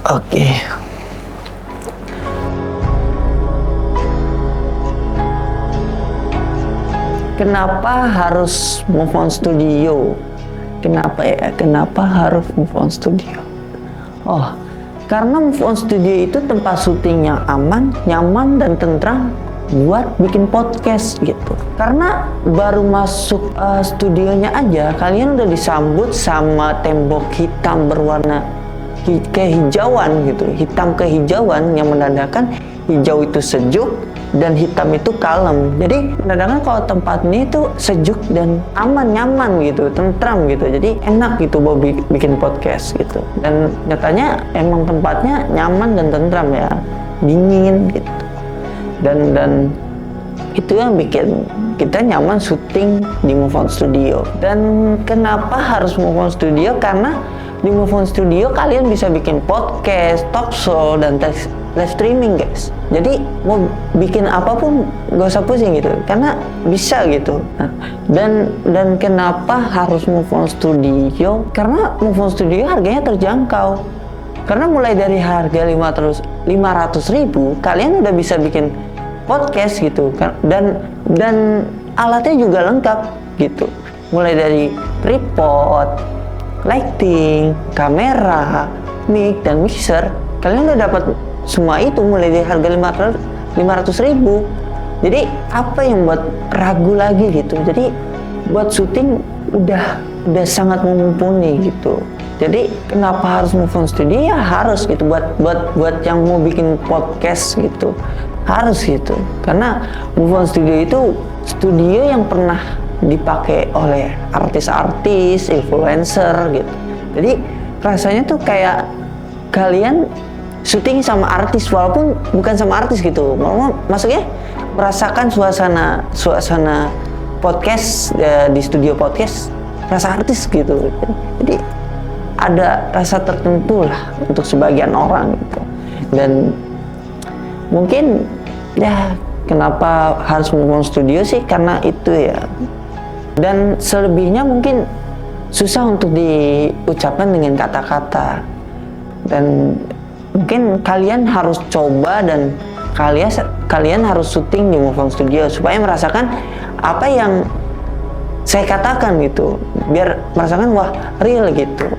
Oke. Kenapa harus Move On Studio? Kenapa ya? Kenapa harus Move On Studio? Oh, karena Move On Studio itu tempat syuting yang aman, nyaman, dan tentram buat bikin podcast gitu. Karena baru masuk studionya aja, kalian udah disambut sama tembok hitam berwarna kehijauan gitu, hitam kehijauan yang menandakan hijau itu sejuk dan hitam itu kalem. Jadi menandakan kalau tempat ini itu sejuk dan aman, nyaman gitu, tentram gitu. Jadi enak gitu buat bikin podcast gitu. Dan nyatanya emang tempatnya nyaman dan tentram ya, dingin gitu. Dan itu yang bikin kita nyaman syuting di Move On Studio. Dan kenapa harus Move On Studio? Karena di Move On Studio kalian bisa bikin podcast, talk show, dan live streaming guys. Jadi mau bikin apapun gak usah pusing gitu, karena bisa gitu. Nah, dan kenapa harus Move On Studio? Karena Move On Studio harganya terjangkau. Karena mulai dari harga 500.000 kalian udah bisa bikin podcast gitu kan, dan alatnya juga lengkap gitu. Mulai dari tripod, lighting, kamera, mic, dan mixer, kalian udah dapat semua itu mulai dari harga 500.000. Jadi apa yang buat ragu lagi gitu? Jadi buat syuting udah sangat mumpuni gitu. Jadi kenapa harus Move On Studio? Ya harus gitu, buat yang mau bikin podcast gitu, harus gitu. Karena Move On Studio itu studio yang pernah dipakai oleh artis-artis, influencer gitu. Jadi rasanya tuh kayak kalian syuting sama artis walaupun bukan sama artis gitu. Maksudnya merasakan suasana podcast di studio podcast, rasa artis gitu. Jadi ada rasa tertentu lah untuk sebagian orang gitu. Dan mungkin ya kenapa harus Move On Studio sih, karena itu ya. Dan selebihnya mungkin susah untuk diucapkan dengan kata-kata. Dan mungkin kalian harus coba dan kalian harus syuting di Move On Studio supaya merasakan apa yang saya katakan gitu. Biar merasakan wah real gitu.